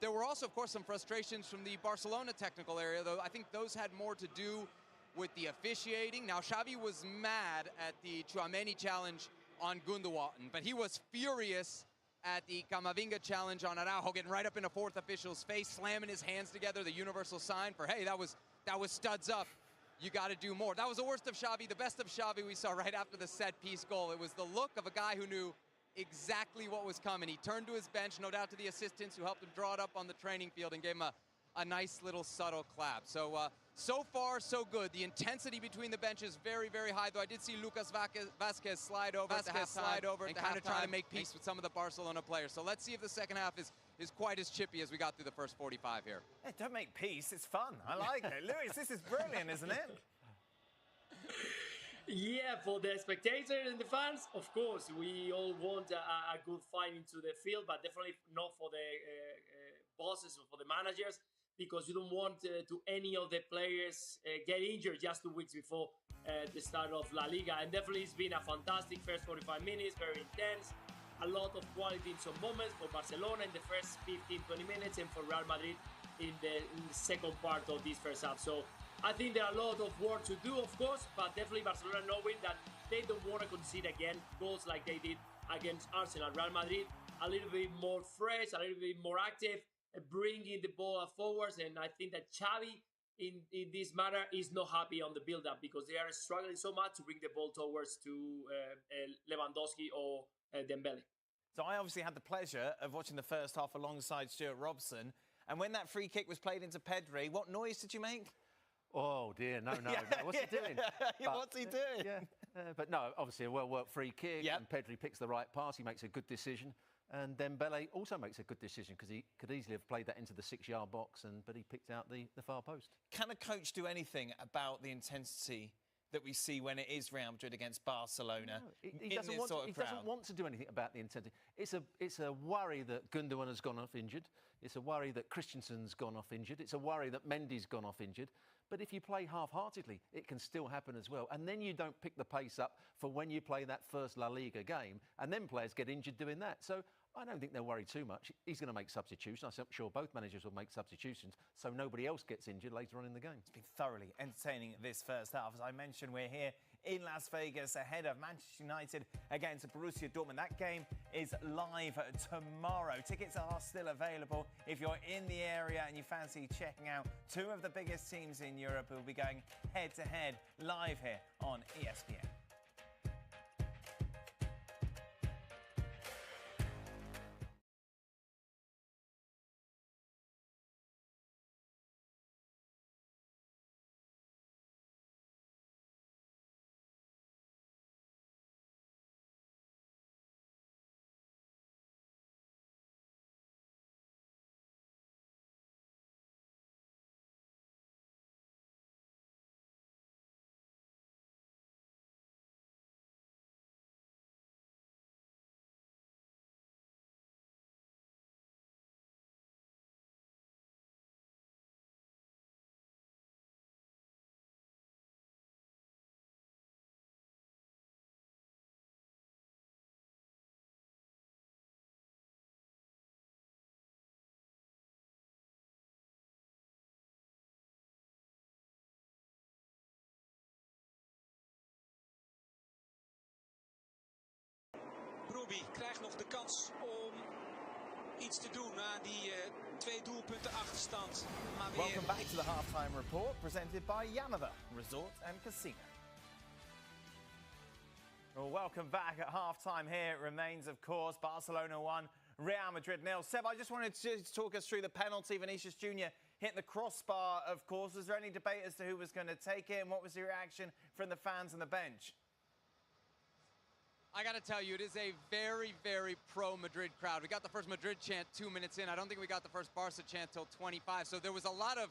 There were also, of course, some frustrations from the Barcelona technical area, though I think those had more to do with the officiating. Now, Xavi was mad at the Tchouaméni challenge on Gundogan, but he was furious at the Camavinga challenge on Araujo, getting right up in a fourth official's face, slamming his hands together, the universal sign for, hey, that was studs up. You got to do more. That was the worst of Xavi. The best of Xavi we saw right after the set-piece goal. It was the look of a guy who knew exactly what was coming. He turned to his bench, no doubt to the assistants who helped him draw it up on the training field and gave him a nice little subtle clap. So, so far, so good. The intensity between the benches very, very high, though I did see Lucas Vázquez slide over at halftime and kind of try to make peace with some of the Barcelona players. So let's see if the second half is quite as chippy as we got through the first 45 here. Hey, don't make peace. It's fun. I like it. Luis, this is brilliant, isn't it? Yeah, for the spectators and the fans, of course, we all want a good fight into the field, but definitely not for the bosses or for the managers, because you don't want to any of the players get injured just 2 weeks before the start of La Liga. And definitely it's been a fantastic first 45 minutes, very intense. A lot of quality in some moments for Barcelona in the first 15-20 minutes and for Real Madrid in the second part of this first half. So I think there are a lot of work to do, of course, but definitely Barcelona knowing that they don't want to concede again goals like they did against Arsenal. Real Madrid a little bit more fresh, a little bit more active, bringing the ball forwards. And I think that Xavi in this matter is not happy on the build-up because they are struggling so much to bring the ball towards to Lewandowski or Dembele. So I obviously had the pleasure of watching the first half alongside Stuart Robson. And when that free kick was played into Pedri, what noise did you make? Oh, dear, no. What's he doing? What's he doing? Yeah, but no, obviously a well-worked free kick, and Pedri picks the right pass, he makes a good decision. And Dembele also makes a good decision because he could easily have played that into the 6-yard box, but he picked out the far post. Can a coach do anything about the intensity that we see when it is Real Madrid against Barcelona? No, he doesn't want to do anything about the intensity. It's a worry that Gundogan has gone off injured. It's a worry that Christensen's gone off injured. It's a worry that Mendy's gone off injured. But if you play half-heartedly, it can still happen as well. And then you don't pick the pace up for when you play that first La Liga game, and then players get injured doing that. So I don't think they'll worry too much. He's going to make substitutions. I'm sure both managers will make substitutions so nobody else gets injured later on in the game. It's been thoroughly entertaining this first half. As I mentioned, we're here in Las Vegas ahead of Manchester United against Borussia Dortmund. That game is live tomorrow. Tickets are still available. If you're in the area and you fancy checking out two of the biggest teams in Europe who will be going head-to-head live here on ESPN. Brobbey krijgt nog de kans om iets te doen na die 2 doelpunten achterstand. Maar weer... Welcome back to the halftime report presented by Yamava Resort and Casino. Well, welcome back at halftime. Here it remains, of course, Barcelona 1, Real Madrid 0. Seb, I just wanted to talk us through the penalty. Vinicius Jr. hit the crossbar, of course. Was there any debate as to who was going to take it, and what was the reaction from the fans on the bench? I got to tell you, it is a very, very pro-Madrid crowd. We got the first Madrid chant 2 minutes in. I don't think we got the first Barca chant till 25. So there was a lot of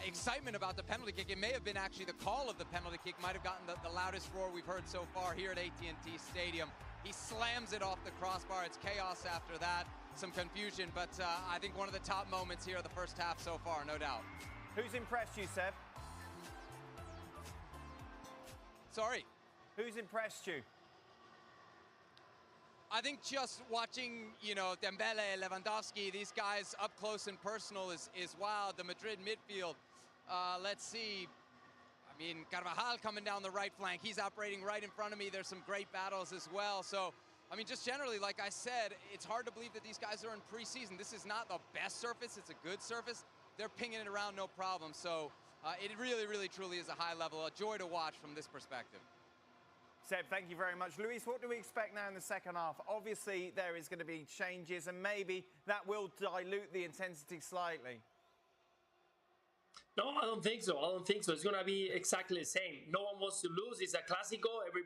excitement about the penalty kick. It may have been actually the call of the penalty kick. Might have gotten the loudest roar we've heard so far here at AT&T Stadium. He slams it off the crossbar. It's chaos after that. Some confusion, but I think one of the top moments here of the first half so far, no doubt. Who's impressed you, Seb? Sorry? Who's impressed you? I think just watching, you know, Dembele, Lewandowski, these guys up close and personal is wild. The Madrid midfield, let's see. I mean, Carvajal coming down the right flank. He's operating right in front of me. There's some great battles as well. So, I mean, just generally, like I said, it's hard to believe that these guys are in preseason. This is not the best surface. It's a good surface. They're pinging it around no problem. So it really, really, truly is a high level. A joy to watch from this perspective. Seb, thank you very much. Luis, what do we expect now in the second half? Obviously, there is going to be changes, and maybe that will dilute the intensity slightly. No, I don't think so. I don't think so. It's going to be exactly the same. No one wants to lose. It's a Clásico. We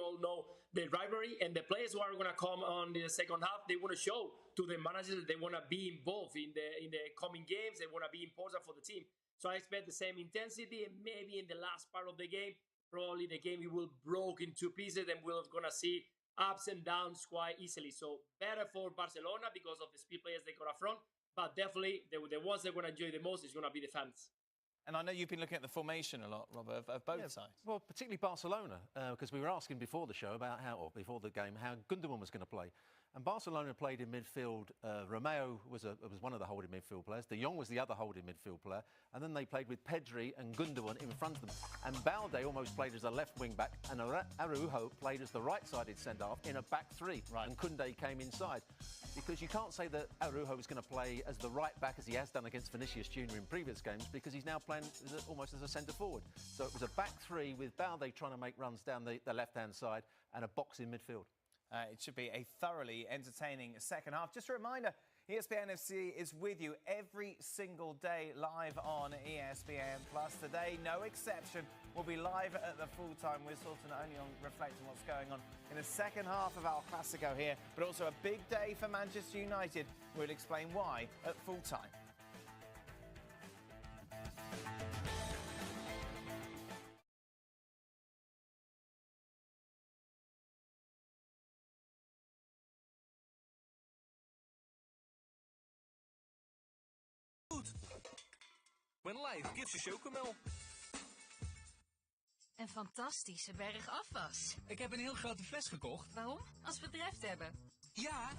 all know the rivalry, and the players who are going to come on the second half, they want to show to the managers that they want to be involved in the coming games. They want to be important for the team. So I expect the same intensity, and maybe in the last part of the game, probably the game will broke in two pieces, and we're going to see ups and downs quite easily. So better for Barcelona because of the speed players they got up front, but definitely the ones they're going to enjoy the most is going to be the fans. And I know you've been looking at the formation a lot, Robert, of both sides. Well, particularly Barcelona, because we were asking before the show about before the game, how Gundogan was going to play. And Barcelona played in midfield. Romeo was one of the holding midfield players. De Jong was the other holding midfield player. And then they played with Pedri and Gundogan in front of them. And Balde almost played as a left wing back, and Araujo played as the right-sided centre-half in a back three. Right. And Koundé came inside. Because you can't say that Araujo is going to play as the right back as he has done against Vinicius Junior in previous games, because he's now playing almost as a centre forward. So it was a back three with Balde trying to make runs down the left-hand side and a box in midfield. It should be a thoroughly entertaining second half. Just a reminder, ESPN FC is with you every single day live on ESPN+. Today, no exception, will be live at the full-time whistle to not only reflect on what's going on in the second half of our Clásico here, but also a big day for Manchester United. We'll explain why at full-time. When life gives you chocomel. Een fantastische berg afwas. Ik heb een heel grote fles gekocht. Waarom? Als we Dreft hebben. Ja,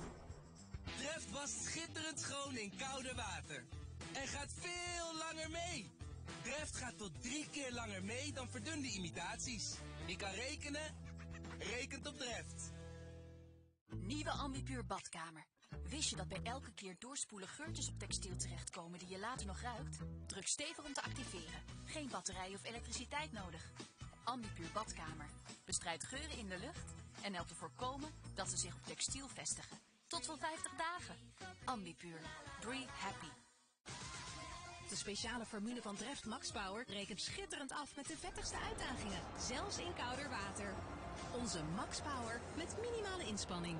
Dreft was schitterend schoon in koude water. En gaat veel langer mee. Dreft gaat tot 3 keer langer mee dan verdunde imitaties. Wie kan rekenen, rekent op Dreft. Nieuwe Ambipuur badkamer. Wist je dat bij elke keer doorspoelen geurtjes op textiel terechtkomen die je later nog ruikt? Druk stevig om te activeren. Geen batterij of elektriciteit nodig. Ambipuur badkamer. Bestrijdt geuren in de lucht en helpt te voorkomen dat ze zich op textiel vestigen. Tot wel 50 dagen. Ambipuur. Breathe happy. De speciale formule van Dreft Max Power rekent schitterend af met de vettigste uitdagingen. Zelfs in kouder water. Onze Max Power met minimale inspanning.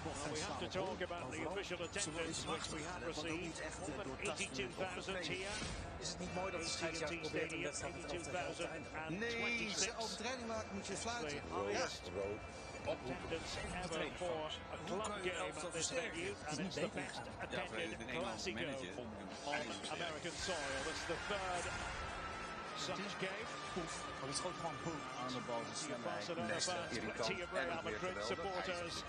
Well, we have to talk about the official attendance, which we have received. More than 82,000 here. Is het niet mooi dat de scheidsrechter probeert een wedstrijd te overtrekken? Nee, als je overtreding maakt moet je fluiten. Attendance ever for a club game at this venue, and it's the best attended Clásico on American soil. This is the third such game. Het is gewoon boem aan de bal. Barcelona fans, plenty of Real Madrid supporters.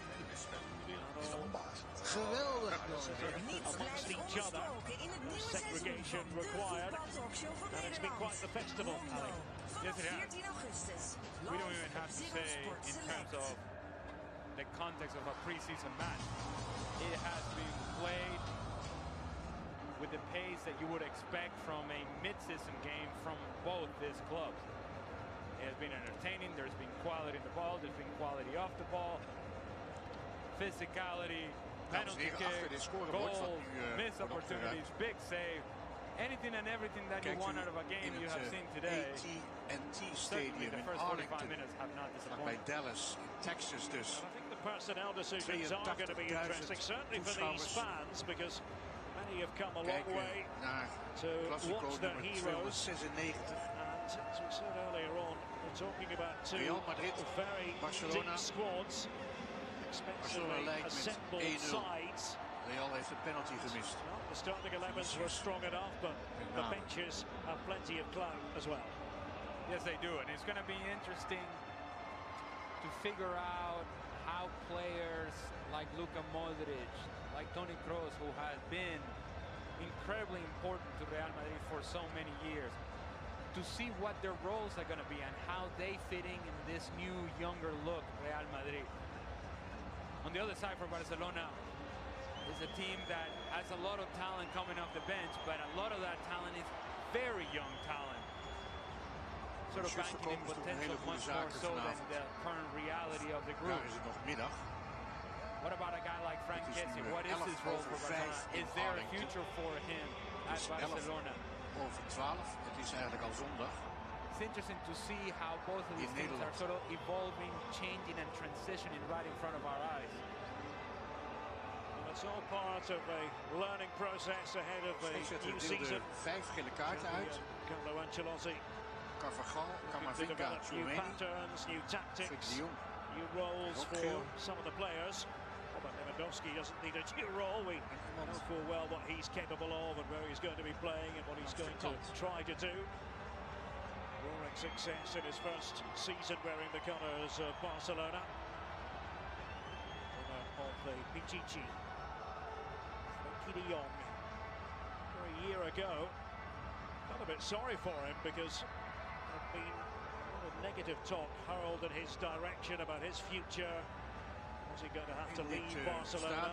Geweldig. Amongst each other, segregation required, and it's been quite the festival. Yes, it has. We don't even have to say in terms of the context of a preseason match. It has been played with the pace that you would expect from a mid-season game from both these clubs. It has been entertaining. There's been quality in the ball. There's been quality off the ball. Physicality, penalty kicks, goals, missed opportunities, big save. Anything and everything that you want out of a game you have seen today. AT&T Certainly Stadium the in first 45 Arlington. minutes have not Bij disappointed. Dallas in Texas dus. I think the personnel decisions are going to be interesting, certainly for these fans, because many have come a long way to watch their heroes. 296. And as we said earlier on, we're talking about two Real Madrid, very Barcelona. deep squads, expensively assembled sides. Real heeft een penalty gemist. Well, the starting 11s were strong enough, but the benches have plenty of clout as well. Yes, they do, and it's going to be interesting to figure out how players like Luka Modric, like Toni Kroos, who has been incredibly important to Real Madrid for so many years, to see what their roles are going to be and how they fit in this new, younger look Real Madrid. On the other side for Barcelona is a team that has a lot of talent coming off the bench, but a lot of that talent is very young talent. Sort of banking in potential much more so than the current reality of the group. What about a guy like Frank Kessie? What is his role for Barcelona? Is there a future for him at Barcelona? Over 12, het is eigenlijk al zondag. It's interesting to see how both of these teams are sort of evolving, changing and transitioning right in front of our eyes. Well, it's all part of a learning process ahead of the new season. 5 gele kaarten uit. Carlo Ancelotti. Carvajal, Camavinga, new patterns, new tactics, new roles for some of the players. But Lewandowski doesn't need a new role. We know full well what he's capable of and where he's going to be playing and what he's going to try to do. Roaring success in his first season wearing the colours of Barcelona. Winner of the Pichichi. Frenkie de Jong. A year ago, felt a bit sorry for him because there'd been a lot of negative talk hurled in his direction about his future. Was he going to have to leave Barcelona?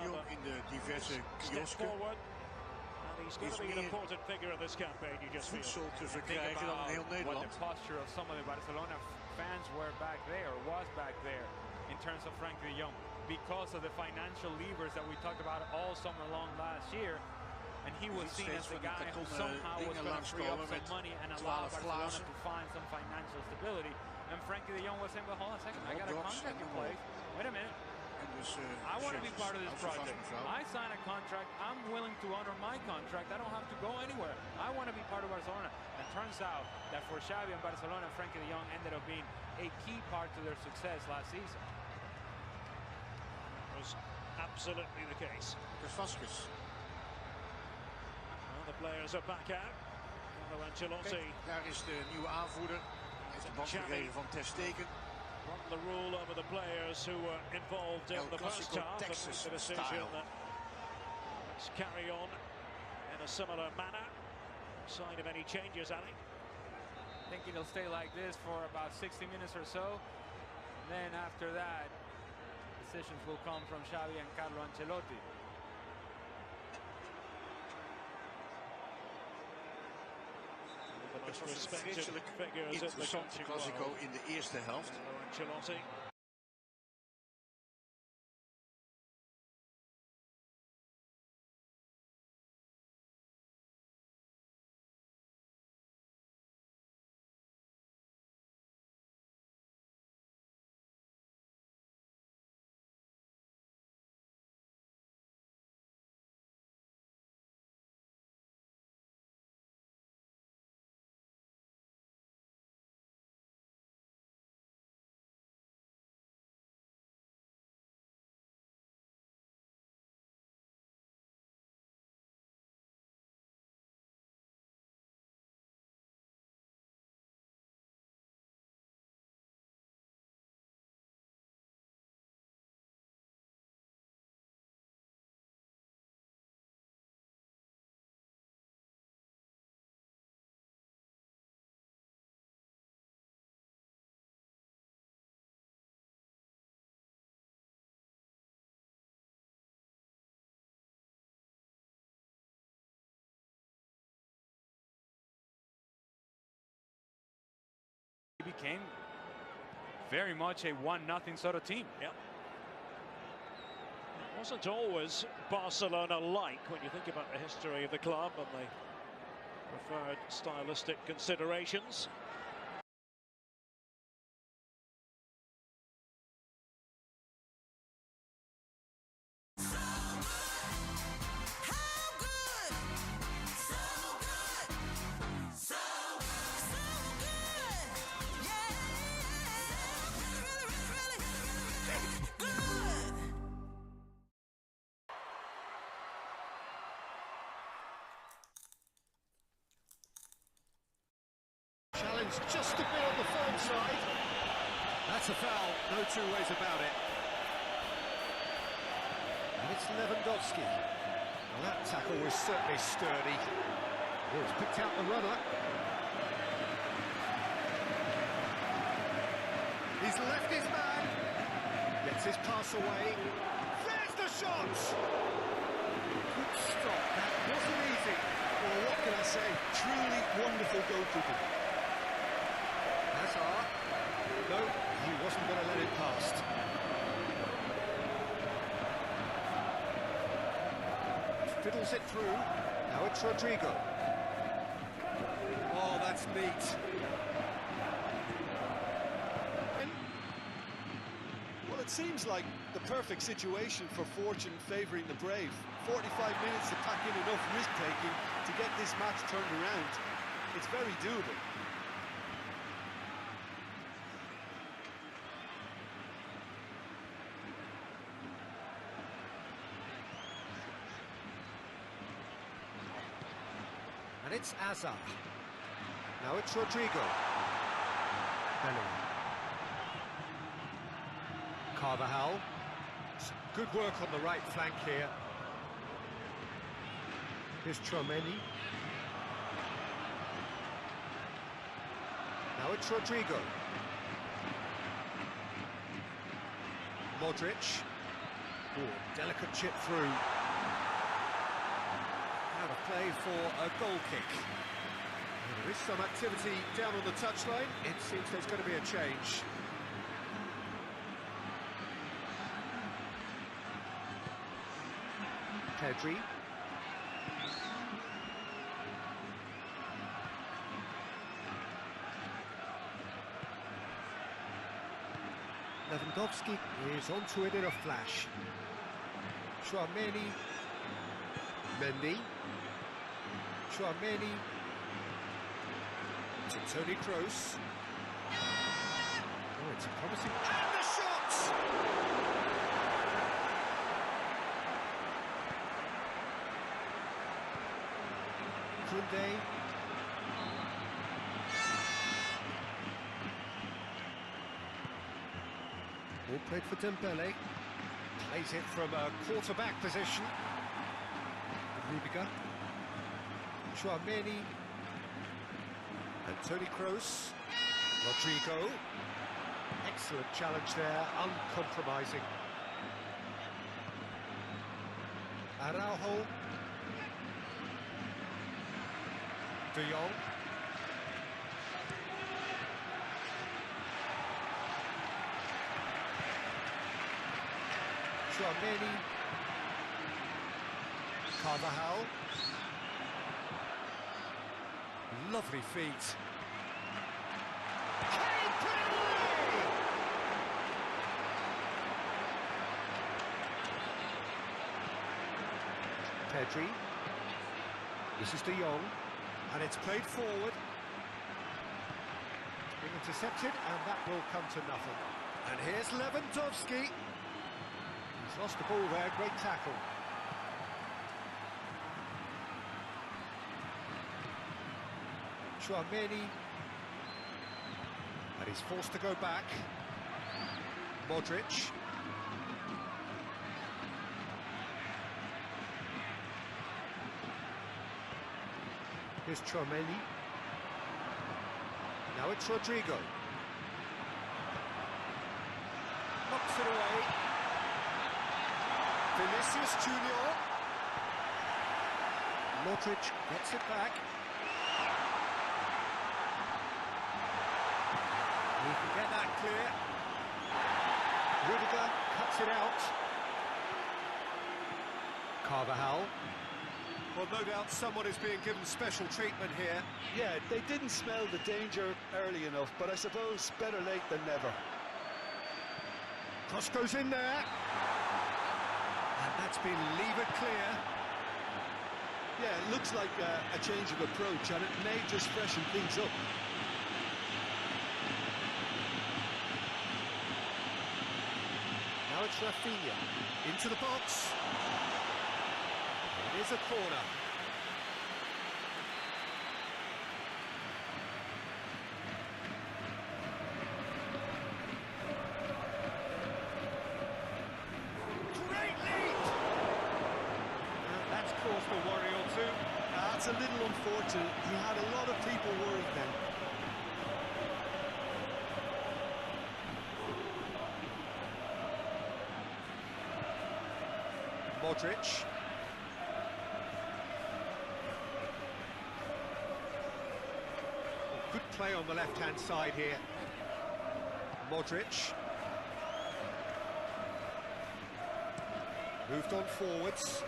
Step forward. And he's going to be an important figure in this campaign, you just feel. Think about what the posture of some of the Barcelona fans were back there, or was back there, in terms of Frenkie de Jong, because of the financial levers that we talked about all summer long last year. And he was seen as the guy who somehow was going to free up some money and allow Barcelona to find some financial stability. And Frenkie de Jong was saying, well, hold on a second, I got a contract in place. Wait a minute. I want to be part of this project. I sign a contract. I'm willing to honor my contract. I don't have to go anywhere. I want to be part of Barcelona. And turns out that for Xavi and Barcelona, Frenkie de Jong ended up being a key part to their success last season. That was absolutely the case. Well, the players are back out. Carlo Ancelotti. Daar is de nieuwe aanvoerder. Heeft de band gekregen van Ter Stegen. The rule over the players who were involved in the first half. Texas the decision that let's carry on in a similar manner. No sign of any changes, Ali. I think it'll stay like this for about 60 minutes or so. Then after that, decisions will come from Xavi and Carlo Ancelotti. The most respected figures in the coaching world. In de eerste helft. Ancelotti. He became very much a 1-0 sort of team. Yep. It wasn't always Barcelona-like when you think about the history of the club and the preferred stylistic considerations. Just a bit on the firm side. That's a foul, no two ways about it. And it's Lewandowski. Well, that tackle was certainly sturdy. Oh, he's picked out the runner. He's left his man. Gets his pass away. There's the shot! Good stop. That wasn't easy. Well, what can I say? Truly wonderful goalkeeping. Hazard. No, he wasn't going to let it past. Fiddles it through. Now it's Rodrigo. Oh, that's neat. Well, it seems like the perfect situation for fortune favouring the brave. 45 minutes to pack in enough risk-taking to get this match turned around. It's very doable. And it's Hazard. Now it's Rodrigo. Bellingham. Carvajal. Some good work on the right flank here. Here's Tchouaméni. Now it's Rodrigo. Modric. Oh, delicate chip through. Now to play for a goal kick. Well, there is some activity down on the touchline. It seems there's going to be a change. Pedri. Lewandowski is onto it in a flash. Tchouaméni. Mendy. Tchouaméni. To Toni Kroos. Oh, it's a promising... And the shot! Koundé. Ball played for Dembele. Plays it from a quarterback position. Rudiger. Tchouaméni. And Toni Kroos. Rodrigo. Excellent challenge there, uncompromising. Araujo. De Jong. Tchouaméni. Carvajal. Lovely feet. Kane put it away! Pedri. This is De Jong. And it's played forward. Being intercepted, and that will come to nothing. And here's Lewandowski. He's lost the ball there, great tackle. Tchouaméni. And he's forced to go back. Modric. Here's Tchouaméni. Now it's Rodrigo. Knocks it away. Vinicius Junior. Modric gets it back. He can get that clear. Rudiger cuts it out. Carvajal. Well, no doubt someone is being given special treatment here. Yeah, they didn't smell the danger early enough, but I suppose better late than never. Cross goes in there. And that's been levered clear. Yeah, it looks like a change of approach, and it may just freshen things up. Now it's Rafinha. Into the box. It is a corner. caused a worry or two. That's a little unfortunate. He had a lot of people worried then. Modric. Good play on the left-hand side here. Modric. Moved on forwards.